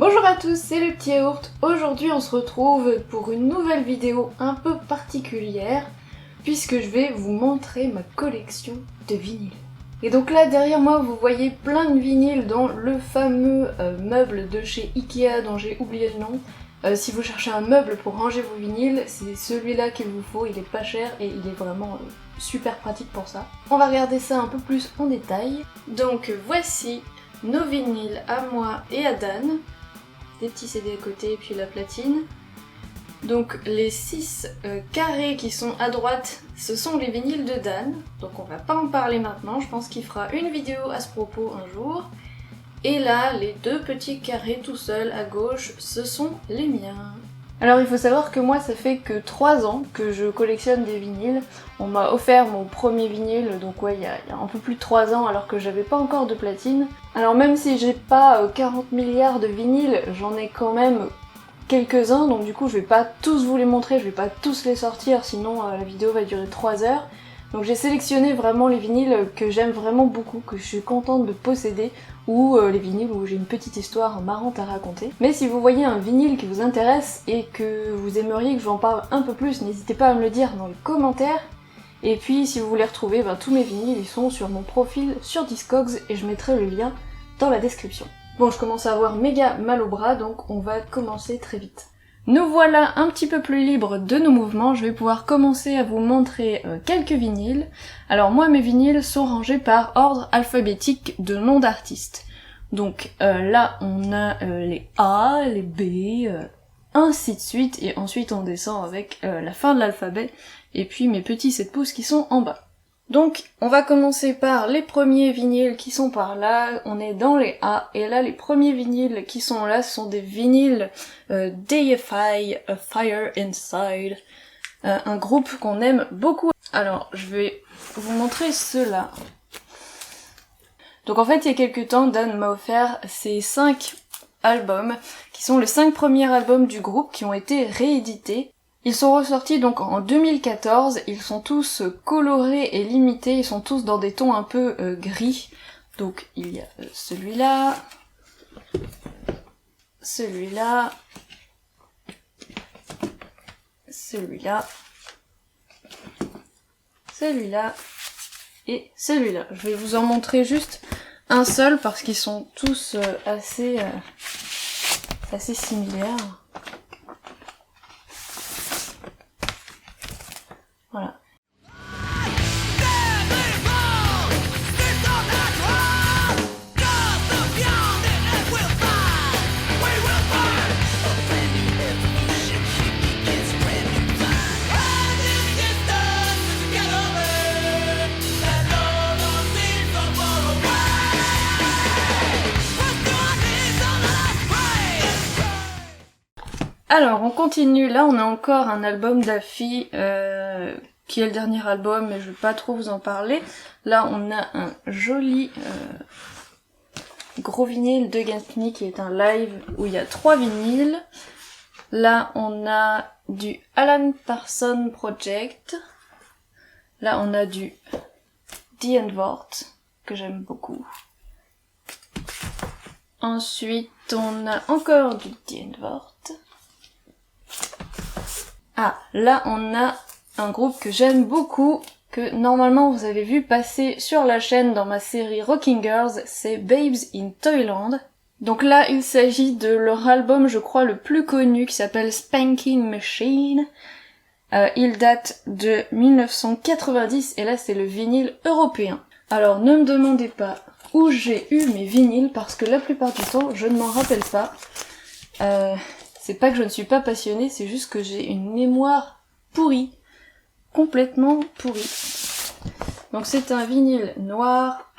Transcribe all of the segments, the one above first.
Bonjour à tous, c'est le petit yaourt. Aujourd'hui on se retrouve pour une nouvelle vidéo un peu particulière puisque je vais vous montrer ma collection de vinyles. Et donc là derrière moi vous voyez plein de vinyles dans le fameux meuble de chez Ikea dont j'ai oublié le nom. Si vous cherchez un meuble pour ranger vos vinyles, c'est celui-là qu'il vous faut, il est pas cher et il est vraiment super pratique pour ça. On va regarder ça un peu plus en détail. Donc voici nos vinyles à moi et à Dan. Des petits CD à côté et puis la platine. Donc les 6 carrés qui sont à droite, ce sont les vinyles de Dan. Donc on va pas en parler maintenant, je pense qu'il fera une vidéo à ce propos un jour. Et là, les 2 petits carrés tout seuls à gauche, ce sont les miens. Alors il faut savoir que moi ça fait que 3 ans que je collectionne des vinyles. On m'a offert mon premier vinyle, donc ouais, il y a un peu plus de 3 ans alors que j'avais pas encore de platine. Alors même si j'ai pas 40 milliards de vinyles, j'en ai quand même quelques-uns, donc du coup je vais pas tous vous les montrer, je vais pas tous les sortir, sinon la vidéo va durer 3 heures. Donc j'ai sélectionné vraiment les vinyles que j'aime vraiment beaucoup, que je suis contente de posséder, ou les vinyles où j'ai une petite histoire marrante à raconter. Mais si vous voyez un vinyle qui vous intéresse et que vous aimeriez que j'en parle un peu plus, n'hésitez pas à me le dire dans les commentaires. Et puis si vous voulez retrouver tous mes vinyles, ils sont sur mon profil sur Discogs et je mettrai le lien dans la description. Bon, je commence à avoir méga mal au bras, donc on va commencer très vite. Nous voilà un petit peu plus libres de nos mouvements, je vais pouvoir commencer à vous montrer quelques vinyles. Alors moi mes vinyles sont rangés par ordre alphabétique de nom d'artistes. Donc là on a les A, les B, ainsi de suite, et ensuite on descend avec la fin de l'alphabet, et puis mes petits 7 pouces qui sont en bas. Donc, on va commencer par les premiers vinyles qui sont par là, on est dans les A, et là les premiers vinyles qui sont là sont des vinyles d'AFI, A Fire Inside, un groupe qu'on aime beaucoup. Alors, je vais vous montrer ceux-là. Donc en fait, il y a quelques temps, Dan m'a offert ces 5 albums, qui sont les 5 premiers albums du groupe qui ont été réédités. Ils sont ressortis donc en 2014, ils sont tous colorés et limités, ils sont tous dans des tons un peu gris. Donc il y a celui-là, celui-là, celui-là, celui-là et celui-là. Je vais vous en montrer juste un seul parce qu'ils sont tous assez similaires. Voilà. Alors on continue, là on a encore un album d'Afi qui est le dernier album mais je vais pas trop vous en parler. Là on a un joli gros vinyle de Gatni qui est un live où il y a 3 vinyles. Là on a du Alan Parsons Project. Là on a du Die Antwoord que j'aime beaucoup. Ensuite on a encore du Die Antwoord. Ah, là on a un groupe que j'aime beaucoup, que normalement vous avez vu passer sur la chaîne dans ma série Rocking Girls, c'est Babes in Toyland. Donc là il s'agit de leur album je crois le plus connu qui s'appelle Spanking Machine. Il date de 1990 et là c'est le vinyle européen. Alors ne me demandez pas où j'ai eu mes vinyles parce que la plupart du temps je ne m'en rappelle pas. C'est pas que je ne suis pas passionnée, c'est juste que j'ai une mémoire pourrie. Complètement pourrie. Donc c'est un vinyle noir.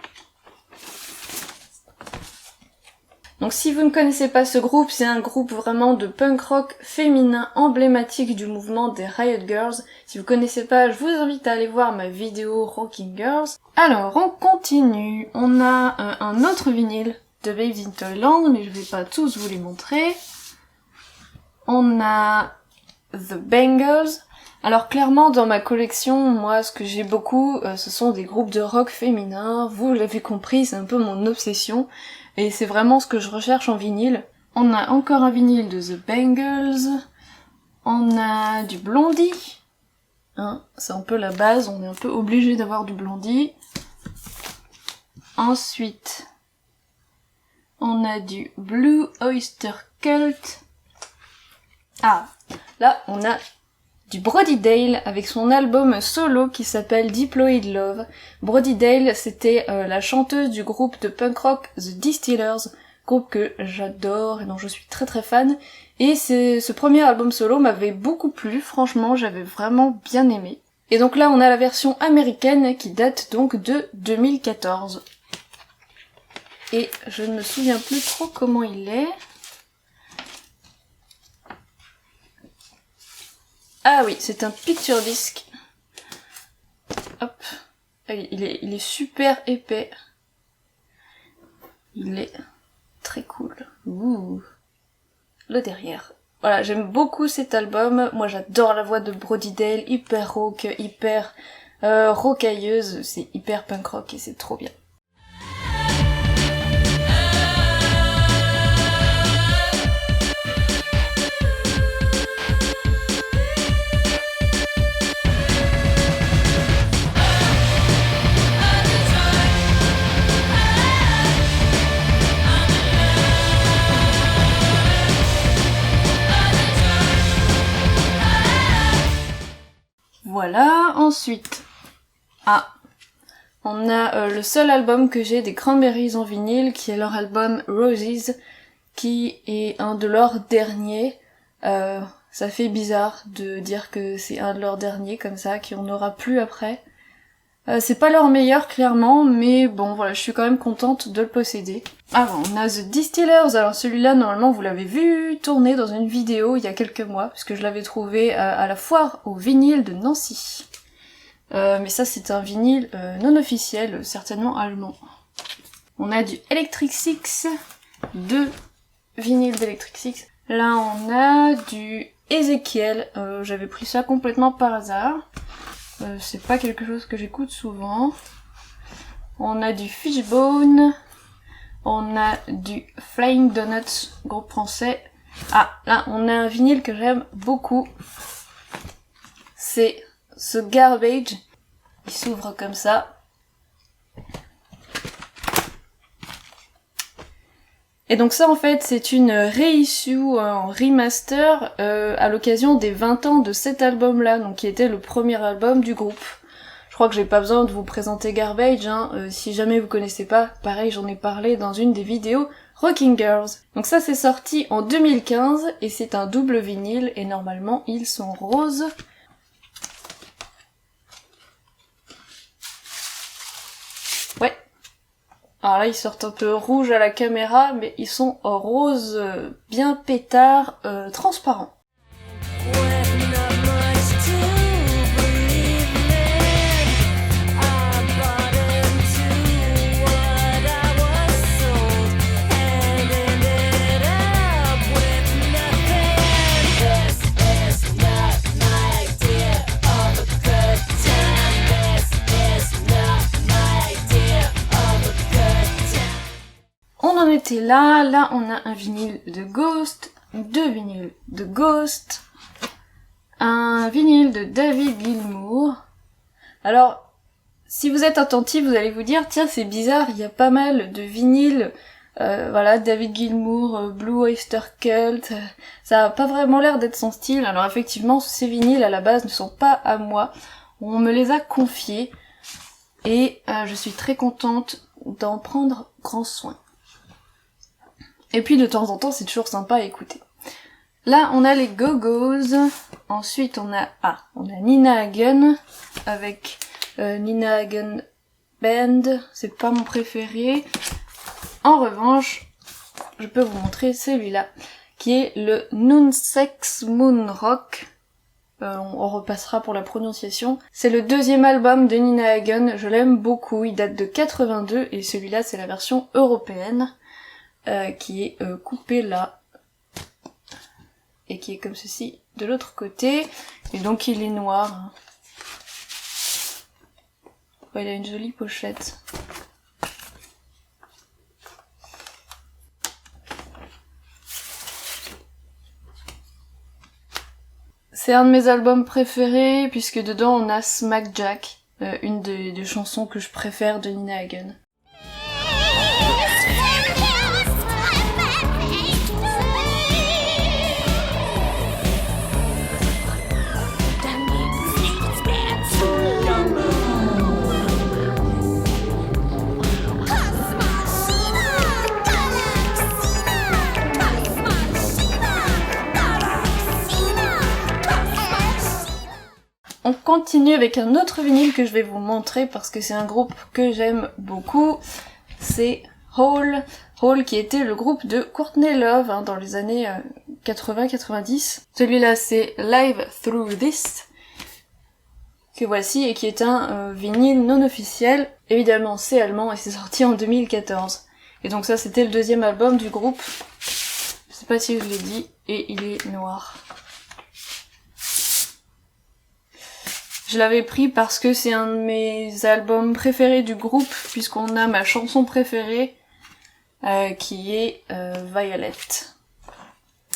Donc si vous ne connaissez pas ce groupe, c'est un groupe vraiment de punk rock féminin emblématique du mouvement des Riot Girls. Si vous connaissez pas, je vous invite à aller voir ma vidéo Rocking Girls. Alors on continue. On a un autre vinyle de Babes in Toyland, mais je vais pas tous vous les montrer. On a The Bangles. Alors clairement dans ma collection, moi ce que j'ai beaucoup, ce sont des groupes de rock féminins. Vous l'avez compris, c'est un peu mon obsession. Et c'est vraiment ce que je recherche en vinyle. On a encore un vinyle de The Bangles. On a du Blondie. Hein, c'est un peu la base, on est un peu obligé d'avoir du Blondie. Ensuite, on a du Blue Oyster Cult. Ah, là on a du Brody Dalle avec son album solo qui s'appelle Diploid Love. Brody Dalle, c'était la chanteuse du groupe de punk rock The Distillers, groupe que j'adore et dont je suis très très fan. Et ce premier album solo m'avait beaucoup plu, franchement j'avais vraiment bien aimé. Et donc là on a la version américaine qui date donc de 2014. Et je ne me souviens plus trop comment il est. Ah oui, c'est un picture disc. Hop. Il est super épais. Il est très cool. Ouh. Le derrière. Voilà, j'aime beaucoup cet album. Moi j'adore la voix de Brody Dalle, hyper rock, hyper rocailleuse. C'est hyper punk rock et c'est trop bien. Voilà, ensuite, on a le seul album que j'ai des Cranberries en vinyle, qui est leur album Roses, qui est un de leurs derniers. Ça fait bizarre de dire que c'est un de leurs derniers, comme ça, qu'il n'y en aura plus après. C'est pas leur meilleur, clairement, mais bon, voilà, je suis quand même contente de le posséder. Ah bon, on a The Distillers, alors celui-là, normalement, vous l'avez vu tourner dans une vidéo il y a quelques mois, puisque je l'avais trouvé à la foire au vinyle de Nancy. Mais ça, c'est un vinyle non officiel, certainement allemand. On a du Electric Six, 2 vinyles d'Electric Six. Là, on a du Ezekiel, j'avais pris ça complètement par hasard. C'est pas quelque chose que j'écoute souvent. On a du Fishbone. On a du Flying Donuts, groupe français. Ah, là, on a un vinyle que j'aime beaucoup. C'est ce Garbage. Il s'ouvre comme ça. Et donc ça, en fait, c'est une reissue en remaster à l'occasion des 20 ans de cet album-là, donc qui était le premier album du groupe. Je crois que j'ai pas besoin de vous présenter Garbage, hein. Si jamais vous connaissez pas, pareil, j'en ai parlé dans une des vidéos Rocking Girls. Donc ça, c'est sorti en 2015, et c'est un double vinyle, et normalement, ils sont roses. Ouais. Alors là, ils sortent un peu rouge à la caméra, mais ils sont roses, bien pétard, transparents. On en était là on a un vinyle de Ghost, 2 vinyles de Ghost, un vinyle de David Gilmour. Alors, si vous êtes attentif, vous allez vous dire, tiens c'est bizarre, il y a pas mal de vinyles, voilà, David Gilmour, Blue Oyster Cult, ça a pas vraiment l'air d'être son style. Alors effectivement, ces vinyles à la base ne sont pas à moi, on me les a confiés, et je suis très contente d'en prendre grand soin. Et puis de temps en temps, c'est toujours sympa à écouter. Là, on a les Go-Go's. Ensuite, on a Nina Hagen avec Nina Hagen Band. C'est pas mon préféré. En revanche, je peux vous montrer celui-là, qui est le Noonsex Moon Rock. On repassera pour la prononciation. C'est le 2e album de Nina Hagen. Je l'aime beaucoup. Il date de 82 et celui-là, c'est la version européenne. Qui est coupé là et qui est comme ceci de l'autre côté, et donc il est noir. Ouais, il a une jolie pochette. C'est un de mes albums préférés puisque dedans on a Smack Jack, une des chansons que je préfère de Nina Hagen. On continue avec un autre vinyle que je vais vous montrer parce que c'est un groupe que j'aime beaucoup. C'est Hole. Hole qui était le groupe de Courtney Love dans les années 80-90. Celui-là c'est Live Through This, que voici, et qui est un vinyle non officiel. Évidemment c'est allemand et c'est sorti en 2014. Et donc ça c'était le deuxième album du groupe. Je sais pas si je l'ai dit, et il est noir. Je l'avais pris parce que c'est un de mes albums préférés du groupe, puisqu'on a ma chanson préférée, qui est Violet.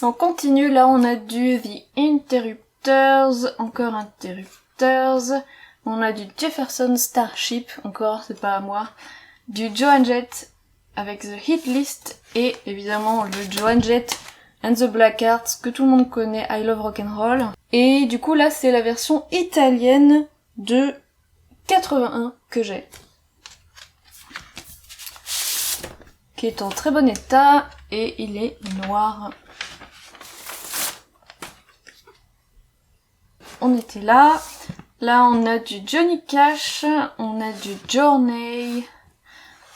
On continue, là on a du The Interrupters, encore Interrupters, on a du Jefferson Starship, encore, c'est pas à moi, du Joan Jett avec The Hit List, et évidemment le Joan Jett and the Blackhearts, que tout le monde connaît, I Love Rock'n'Roll. Et du coup là c'est la version italienne de 81 que j'ai, qui est en très bon état, et il est noir. On était là. Là on a du Johnny Cash, on a du Journey.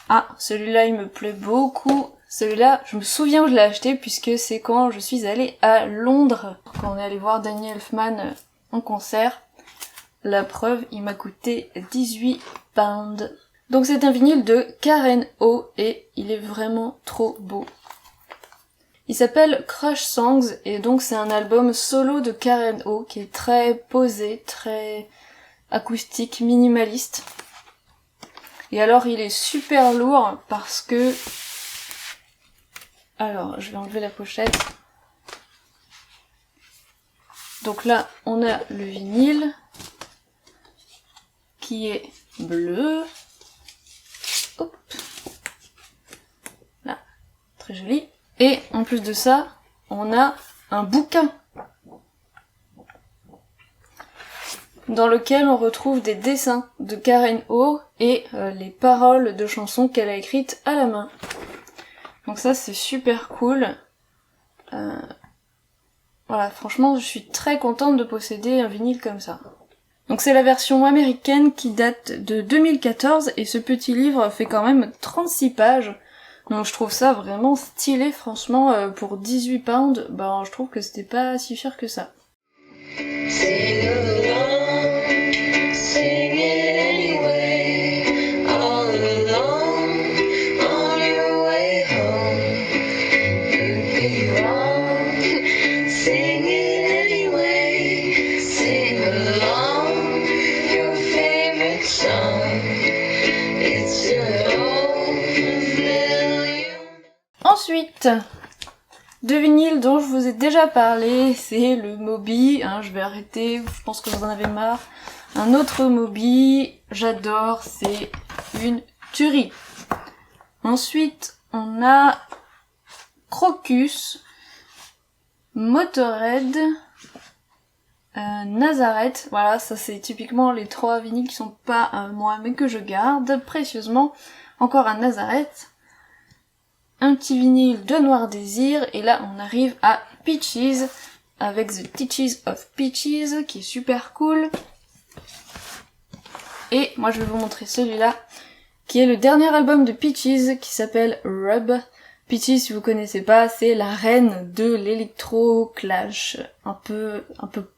Ah, celui-là il me plaît beaucoup. Celui-là, je me souviens où je l'ai acheté puisque c'est quand je suis allée à Londres, quand on est allé voir Danny Elfman en concert. La preuve, il m'a coûté 18 pounds. Donc c'est un vinyle de Karen O et il est vraiment trop beau. Il s'appelle Crush Songs et donc c'est un album solo de Karen O qui est très posé, très acoustique, minimaliste. Et alors il est super lourd parce que... Alors, je vais enlever la pochette. Donc là, on a le vinyle qui est bleu. Hop. Là, très joli. Et en plus de ça, on a un bouquin dans lequel on retrouve des dessins de Karen O et les paroles de chansons qu'elle a écrites à la main. Donc ça c'est super cool. Voilà, franchement je suis très contente de posséder un vinyle comme ça. Donc c'est la version américaine qui date de 2014 et ce petit livre fait quand même 36 pages. Donc je trouve ça vraiment stylé, franchement pour 18 pounds, ben je trouve que c'était pas si cher que ça. Ensuite, deux vinyles dont je vous ai déjà parlé, c'est le Moby, je vais arrêter, je pense que vous en avez marre. Un autre Moby, j'adore, c'est une tuerie. Ensuite, on a Crocus, Motorhead, Nazareth, voilà, ça c'est typiquement les trois vinyles qui sont pas à moi mais que je garde précieusement. Encore un Nazareth. Un petit vinyle de Noir Désir, et là on arrive à Peaches, avec The Teaches of Peaches, qui est super cool. Et moi je vais vous montrer celui-là, qui est le dernier album de Peaches, qui s'appelle Rub. Peaches, si vous connaissez pas, c'est la reine de l'électro-clash, un peu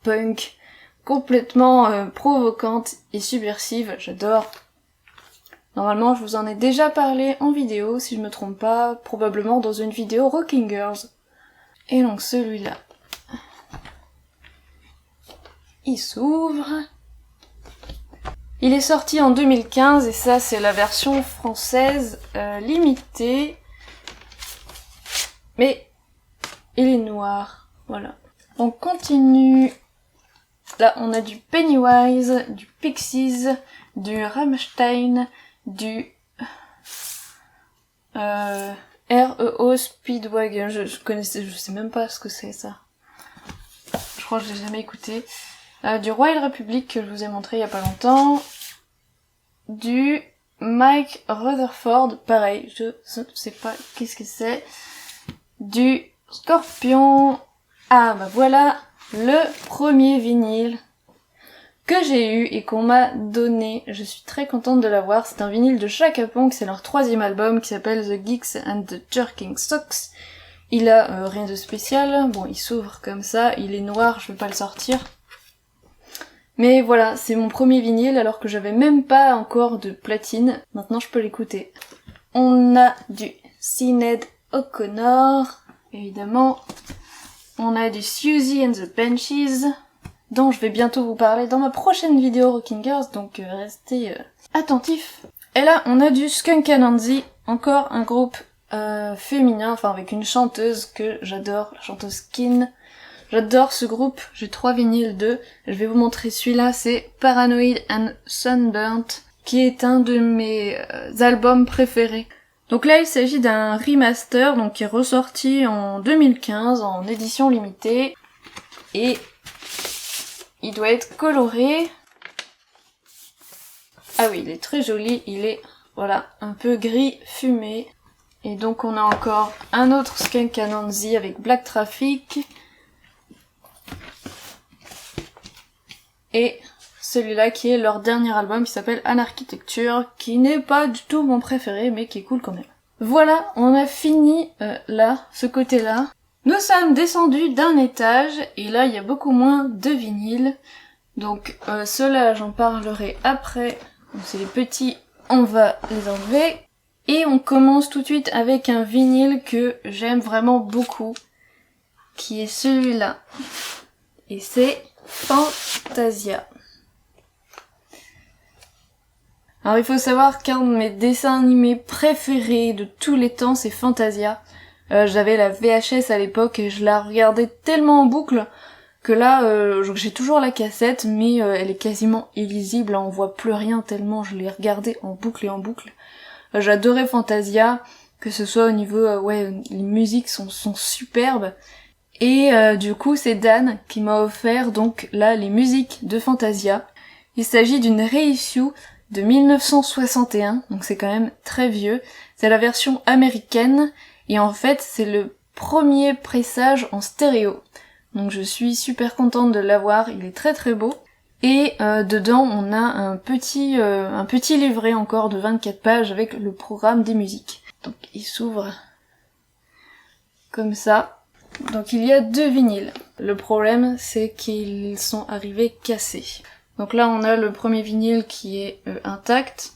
punk, complètement provocante et subversive, j'adore. Normalement, je vous en ai déjà parlé en vidéo, si je me trompe pas, probablement dans une vidéo Rocking Girls. Et donc celui-là, il s'ouvre. Il est sorti en 2015 et ça c'est la version française limitée. Mais il est noir, voilà. On continue Là, on a du Pennywise, du Pixies, du Rammstein, du REO Speedwagon. Je sais même pas ce que c'est ça. Je crois que je l'ai jamais écouté. Du Royal Republic que je vous ai montré il y a pas longtemps. Du Mike Rutherford, pareil, je sais pas qu'est-ce que c'est. Du Scorpion. Ah bah voilà le premier vinyle que j'ai eu et qu'on m'a donné. Je suis très contente de l'avoir. C'est un vinyle de Chaka Ponk, c'est leur 3e album qui s'appelle The Geeks and the Jerking Socks. Il a rien de spécial. Bon, il s'ouvre comme ça, il est noir, je vais pas le sortir. Mais voilà, c'est mon premier vinyle alors que j'avais même pas encore de platine. Maintenant je peux l'écouter. On a du Sinéad O'Connor, évidemment. On a du Siouxsie and the Banshees, dont je vais bientôt vous parler dans ma prochaine vidéo Rocking Girls, donc restez attentifs. Et là, on a du Skunk Anansie, encore un groupe féminin, enfin avec une chanteuse que j'adore, la chanteuse Kin. J'adore ce groupe, j'ai 3 vinyles d'eux. Je vais vous montrer celui-là, c'est Paranoid and Sunburnt, qui est un de mes albums préférés. Donc là, il s'agit d'un remaster, donc qui est ressorti en 2015 en édition limitée. Et il doit être coloré. Ah oui, il est très joli, il est, voilà, un peu gris fumé. Et donc on a encore un autre Skunk Anansie avec Black Traffic. Et celui-là qui est leur dernier album qui s'appelle Anarchitecture, qui n'est pas du tout mon préféré mais qui est cool quand même. Voilà, on a fini là, ce côté-là. Nous sommes descendus d'un étage et là il y a beaucoup moins de vinyles. Donc ceux-là j'en parlerai après. Donc c'est les petits, on va les enlever. Et on commence tout de suite avec un vinyle que j'aime vraiment beaucoup, qui est celui-là. Et c'est Fantasia. Alors il faut savoir qu'un de mes dessins animés préférés de tous les temps c'est Fantasia. J'avais la VHS à l'époque et je la regardais tellement en boucle que là j'ai toujours la cassette mais elle est quasiment illisible, on voit plus rien tellement je l'ai regardée en boucle et en boucle. J'adorais Fantasia, que ce soit au niveau les musiques sont superbes. Et du coup c'est Dan qui m'a offert donc là les musiques de Fantasia. Il s'agit d'une reissue de 1961, donc c'est quand même très vieux. C'est la version américaine et en fait c'est le premier pressage en stéréo. Donc je suis super contente de l'avoir, il est très très beau. Et dedans on a un petit livret encore de 24 pages avec le programme des musiques. Donc il s'ouvre comme ça. Donc il y a 2 vinyles. Le problème c'est qu'ils sont arrivés cassés. Donc là on a le premier vinyle qui est intact.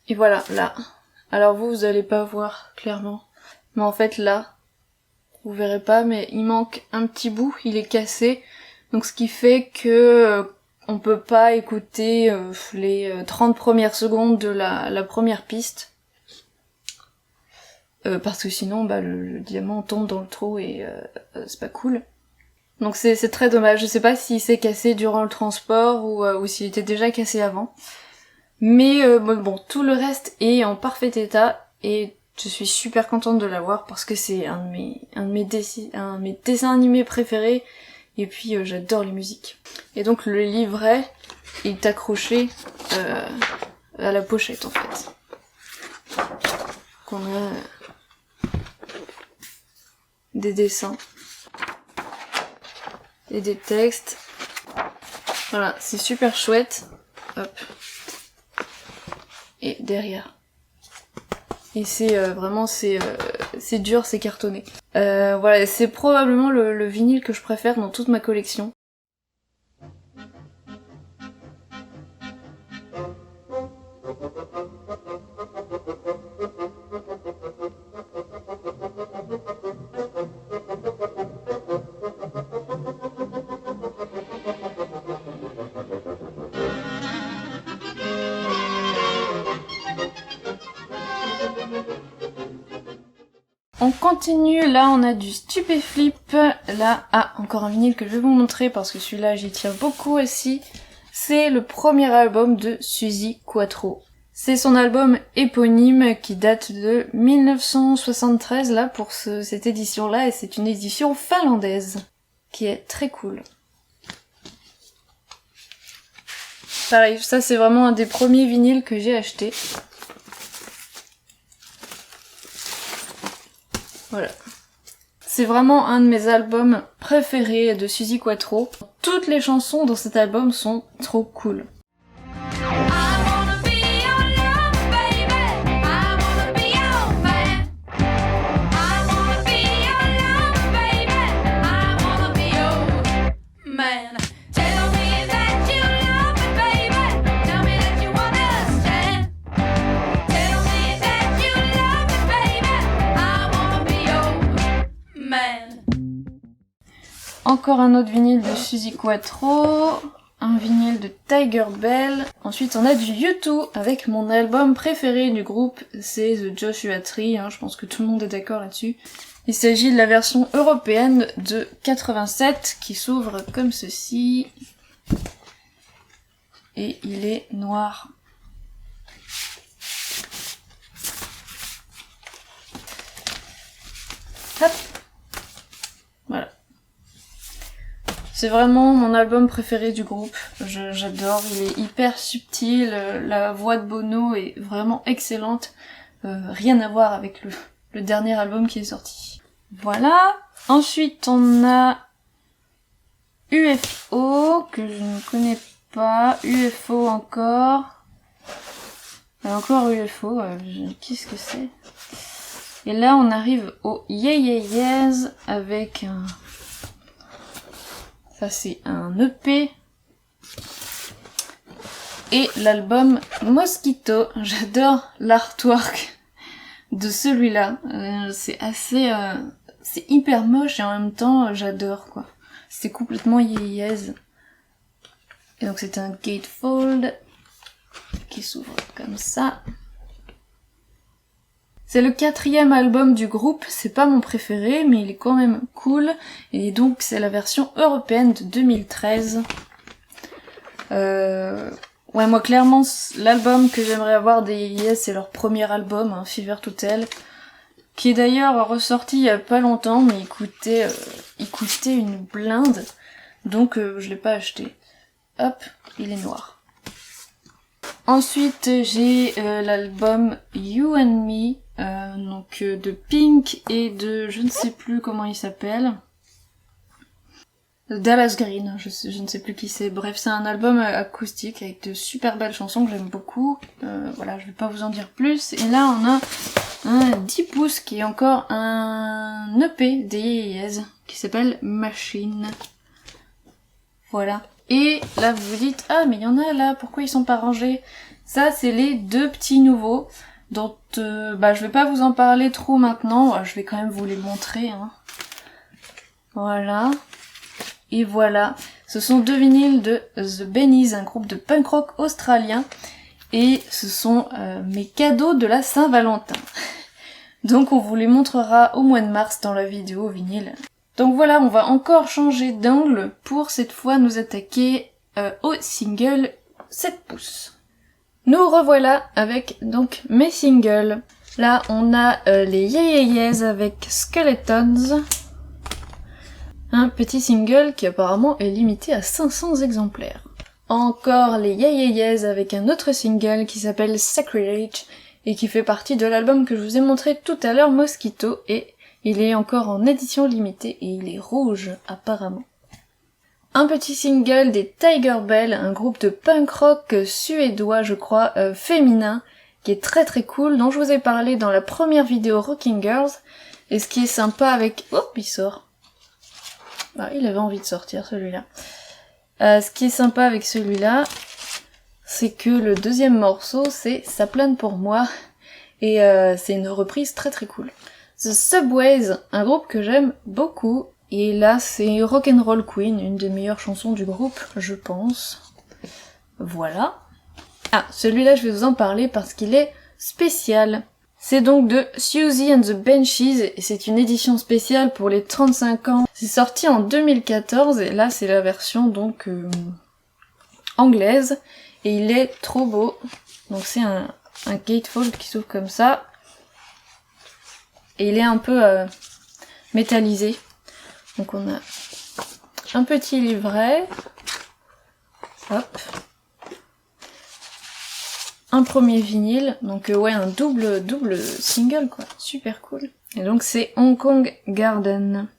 Et voilà, là. Alors vous allez pas voir clairement. Mais en fait là, vous verrez pas, mais il manque un petit bout, il est cassé. Donc ce qui fait que on peut pas écouter les 30 premières secondes de la première piste. Parce que sinon le diamant tombe dans le trou et c'est pas cool. Donc c'est très dommage, je sais pas s'il s'est cassé durant le transport ou s'il était déjà cassé avant. Mais bon, tout le reste est en parfait état et je suis super contente de l'avoir parce que c'est un de mes dessins animés préférés et puis j'adore les musiques. Et donc le livret est accroché à la pochette en fait. Qu'on a des dessins et des textes. Voilà, c'est super chouette. Hop. Et derrière. Et c'est vraiment c'est dur, c'est cartonné. Voilà, c'est probablement le vinyle que je préfère dans toute ma collection. On continue, là on a du Stupéflip. Là, encore un vinyle que je vais vous montrer parce que celui-là j'y tiens beaucoup aussi. C'est le premier album de Suzi Quatro. C'est son album éponyme qui date de 1973 là pour cette édition-là, et c'est une édition finlandaise qui est très cool. Pareil, ça c'est vraiment un des premiers vinyles que j'ai acheté. Voilà. C'est vraiment un de mes albums préférés de Suzi Quatro. Toutes les chansons dans cet album sont trop cool. Encore un autre vinyle de Suzi Quatro, un vinyle de Tiger Bell. Ensuite on a du U2 avec mon album préféré du groupe, c'est The Joshua Tree, je pense que tout le monde est d'accord là-dessus. Il s'agit de la version européenne de 87 qui s'ouvre comme ceci. Et il est noir. Hop. Voilà. C'est vraiment mon album préféré du groupe, j'adore, il est hyper subtil, la voix de Bono est vraiment excellente, rien à voir avec le dernier album qui est sorti. Voilà, ensuite on a UFO, que je ne connais pas, UFO encore UFO, qu'est-ce que c'est? Et là on arrive au Yeah Yeah Yeahs avec un... Ça c'est un EP. Et l'album Mosquito. J'adore l'artwork de celui-là. C'est assez... c'est hyper moche et en même temps j'adore quoi. C'est complètement yéyez. Et donc c'est un gatefold qui s'ouvre comme ça. C'est le 4e album du groupe, c'est pas mon préféré, mais il est quand même cool. Et donc c'est la version européenne de 2013. Ouais, moi clairement, l'album que j'aimerais avoir des Yes, c'est leur premier album, Fever to Tell, qui est d'ailleurs ressorti il y a pas longtemps, mais il coûtait une blinde, donc je l'ai pas acheté. Hop, il est noir. Ensuite, j'ai l'album You and Me, donc de Pink et de je ne sais plus comment il s'appelle. Dallas Green, je ne sais plus qui c'est. Bref, c'est un album acoustique avec de super belles chansons que j'aime beaucoup. Voilà, je vais pas vous en dire plus. Et là, on a un 10 pouces qui est encore un EP des Yeyez qui s'appelle Machine. Voilà. Et là, vous vous dites, ah, mais il y en a là, pourquoi ils sont pas rangés? Ça, c'est les deux petits nouveaux, dont je vais pas vous en parler trop maintenant, je vais quand même vous les montrer. Voilà. Et voilà. Ce sont deux vinyles de The Bennies, un groupe de punk rock australien. Et ce sont mes cadeaux de la Saint-Valentin. Donc on vous les montrera au mois de mars dans la vidéo vinyle. Donc voilà, on va encore changer d'angle pour cette fois nous attaquer au single 7 pouces. Nous revoilà avec donc mes singles. Là on a les Yeyeyez avec Skeletons. Un petit single qui apparemment est limité à 500 exemplaires. Encore les Yeyeyez avec un autre single qui s'appelle Sacrilege et qui fait partie de l'album que je vous ai montré tout à l'heure, Mosquito, et il est encore en édition limitée et il est rouge apparemment. Un petit single des Tiger Bell, un groupe de punk rock suédois je crois, féminin, qui est très très cool, dont je vous ai parlé dans la première vidéo Rocking Girls, et ce qui est sympa avec... Oh, il sort. Ah, il avait envie de sortir celui-là. Ce qui est sympa avec celui-là, c'est que le deuxième morceau c'est Ça plane pour moi, et c'est une reprise très très cool. The Subways, un groupe que j'aime beaucoup, et là c'est Rock'n'Roll Queen, une des meilleures chansons du groupe, je pense. Voilà. Ah, celui-là je vais vous en parler parce qu'il est spécial. C'est donc de Siouxsie and the Banshees et c'est une édition spéciale pour les 35 ans. C'est sorti en 2014 et là c'est la version donc anglaise et il est trop beau. Donc c'est un gatefold qui s'ouvre comme ça et il est un peu métallisé. Donc on a un petit livret, hop. Un premier vinyle, donc ouais, un double single quoi, super cool. Et donc c'est Hong Kong Garden.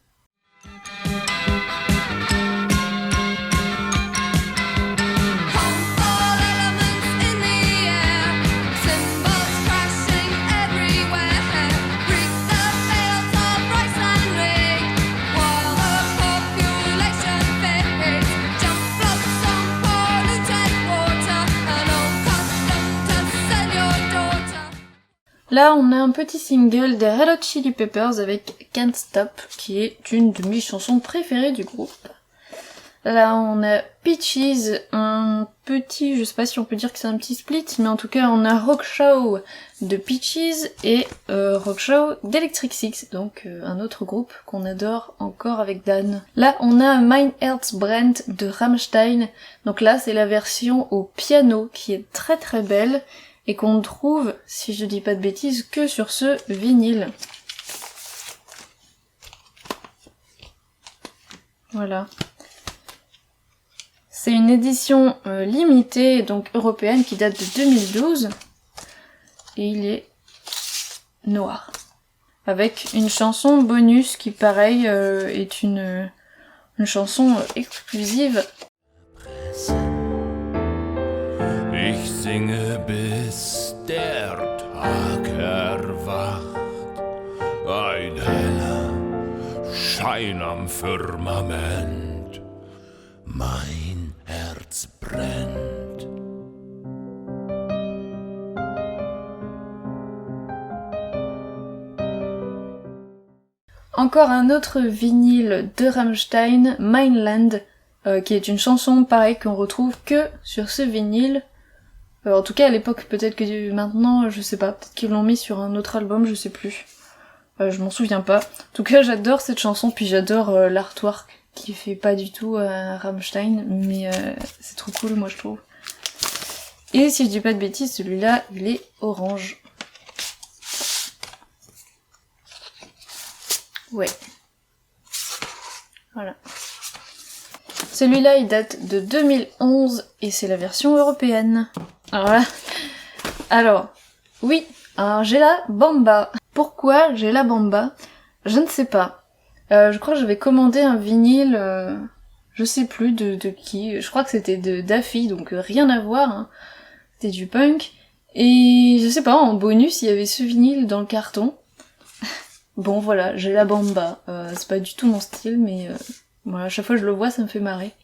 Là, on a un petit single des Red Hot Chili Peppers avec Can't Stop, qui est une de mes chansons préférées du groupe. Là, on a Peaches, un petit, je sais pas si on peut dire que c'est un petit split, mais en tout cas, on a Rock Show de Peaches et Rock Show d'Electric Six, donc un autre groupe qu'on adore encore avec Dan. Là, on a Mein Herz brennt de Rammstein, donc là, c'est la version au piano qui est très très belle, et qu'on trouve, si je dis pas de bêtises, que sur ce vinyle. Voilà. C'est une édition limitée, donc européenne, qui date de 2012. Et il est noir. Avec une chanson bonus qui, pareil, est une chanson exclusive. Ich singe bis der Tag erwacht, ein heller Schein am Firmament, mein Herz brennt. Encore un autre vinyle de Rammstein, Mainland, qui est une chanson pareil qu'on retrouve que sur ce vinyle. En tout cas à l'époque, peut-être que maintenant, je sais pas, peut-être qu'ils l'ont mis sur un autre album, je sais plus. Je m'en souviens pas. En tout cas, j'adore cette chanson, puis j'adore l'artwork qui fait pas du tout Rammstein, mais c'est trop cool, moi je trouve. Et si je dis pas de bêtises, celui-là, il est orange. Ouais. Voilà. Celui-là, il date de 2011 et c'est la version européenne. Alors, oui, alors j'ai la Bamba. Pourquoi j'ai la Bamba? Je ne sais pas. Je crois que j'avais commandé un vinyle, je sais plus de qui, je crois que c'était de Daffy, donc rien à voir, hein. C'était du punk. Et je sais pas, en bonus, il y avait ce vinyle dans le carton. Bon voilà, j'ai la Bamba. C'est pas du tout mon style, mais voilà, à chaque fois que je le vois, ça me fait marrer.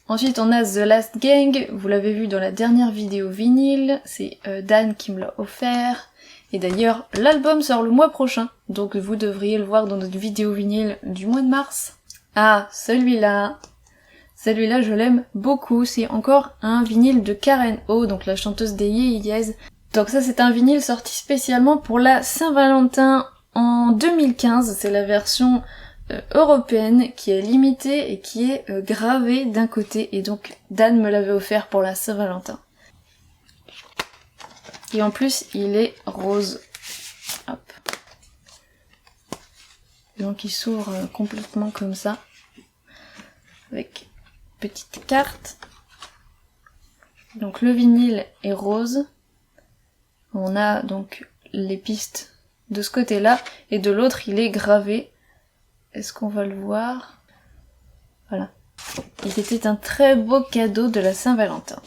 Ensuite, on a The Last Gang, vous l'avez vu dans la dernière vidéo vinyle, c'est Dan qui me l'a offert. Et d'ailleurs, l'album sort le mois prochain, donc vous devriez le voir dans notre vidéo vinyle du mois de mars. Ah, celui-là, je l'aime beaucoup, c'est encore un vinyle de Karen O, donc la chanteuse des Yeyez. Donc ça, c'est un vinyle sorti spécialement pour la Saint-Valentin en 2015, c'est la version européenne qui est limitée et qui est gravée d'un côté, et donc Dan me l'avait offert pour la Saint-Valentin. Et en plus il est rose. Hop. Donc il s'ouvre complètement comme ça, avec petite carte. Donc le vinyle est rose. On a donc les pistes de ce côté-là, et de l'autre il est gravé. Est-ce qu'on va le voir? Voilà. Et c'était un très beau cadeau de la Saint-Valentin.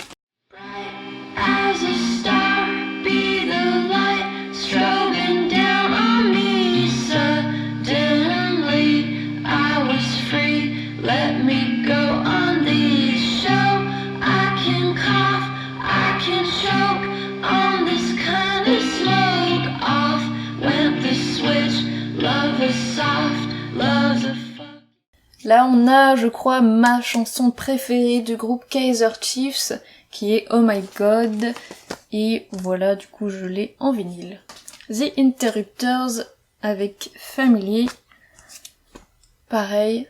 Là on a, je crois, ma chanson préférée du groupe Kaiser Chiefs, qui est Oh My God, et voilà, du coup je l'ai en vinyle. The Interrupters avec Family. Pareil,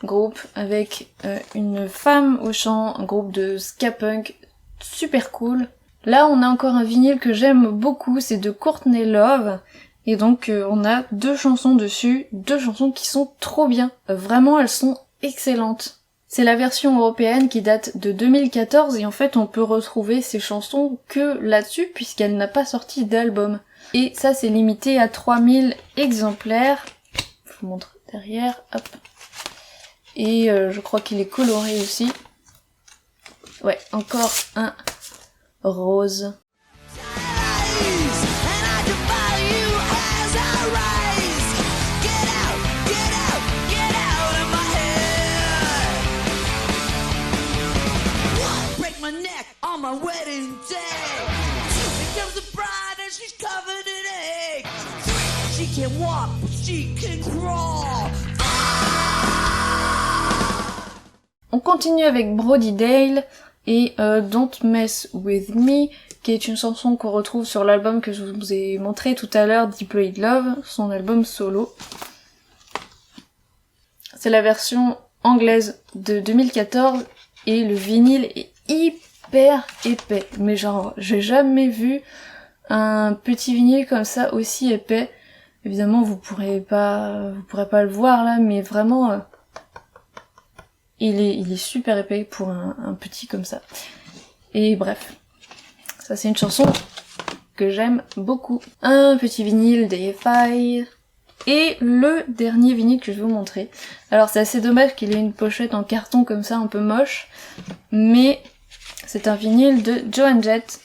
groupe avec une femme au chant, un groupe de ska punk super cool. Là on a encore un vinyle que j'aime beaucoup, c'est de Courtney Love. Et donc on a 2 chansons dessus, 2 chansons qui sont trop bien. Vraiment elles sont excellentes. C'est la version européenne qui date de 2014 et en fait on peut retrouver ces chansons que là-dessus puisqu'elle n'a pas sorti d'album. Et ça c'est limité à 3000 exemplaires. Je vous montre derrière, hop. Et je crois qu'il est coloré aussi. Ouais, encore un rose. On continue avec Brody Dale et Don't Mess With Me, qui est une chanson qu'on retrouve sur l'album que je vous ai montré tout à l'heure, Deployed Love, son album solo. C'est la version anglaise de 2014 et le vinyle est hyper épais. Mais genre, j'ai jamais vu un petit vinyle comme ça aussi épais. Évidemment, vous pourrez pas le voir là, mais vraiment, il est super épais pour un petit comme ça. Et bref, ça c'est une chanson que j'aime beaucoup. Un petit vinyle d'AFI. Et le dernier vinyle que je vais vous montrer. Alors c'est assez dommage qu'il ait une pochette en carton comme ça, un peu moche. Mais c'est un vinyle de Joan Jett.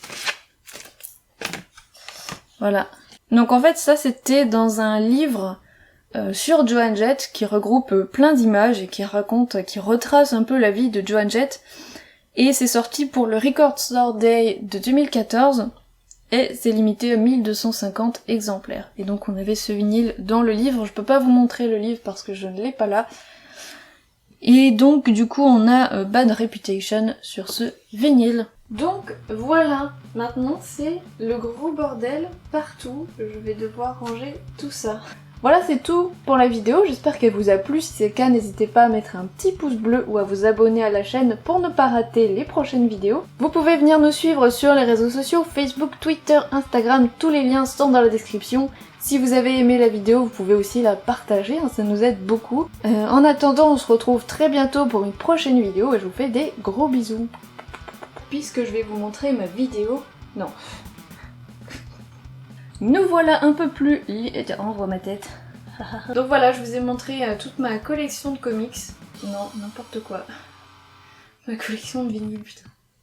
Voilà. Donc en fait ça c'était dans un livre sur Joan Jett qui regroupe plein d'images et qui retrace un peu la vie de Joan Jett. Et c'est sorti pour le Record Store Day de 2014. Et c'est limité à 1250 exemplaires. Et donc on avait ce vinyle dans le livre. Je peux pas vous montrer le livre parce que je ne l'ai pas là. Et donc du coup on a Bad Reputation sur ce vinyle. Donc voilà, maintenant c'est le gros bordel partout. Je vais devoir ranger tout ça. Voilà, c'est tout pour la vidéo, j'espère qu'elle vous a plu. Si c'est le cas, n'hésitez pas à mettre un petit pouce bleu ou à vous abonner à la chaîne pour ne pas rater les prochaines vidéos. Vous pouvez venir nous suivre sur les réseaux sociaux, Facebook, Twitter, Instagram, tous les liens sont dans la description. Si vous avez aimé la vidéo, vous pouvez aussi la partager, ça nous aide beaucoup. En attendant, on se retrouve très bientôt pour une prochaine vidéo et je vous fais des gros bisous. Puisque je vais vous montrer ma vidéo... Non. Nous voilà un peu plus... On voit ma tête. Donc voilà, je vous ai montré toute ma collection de comics. Non, n'importe quoi. Ma collection de vinyles, putain.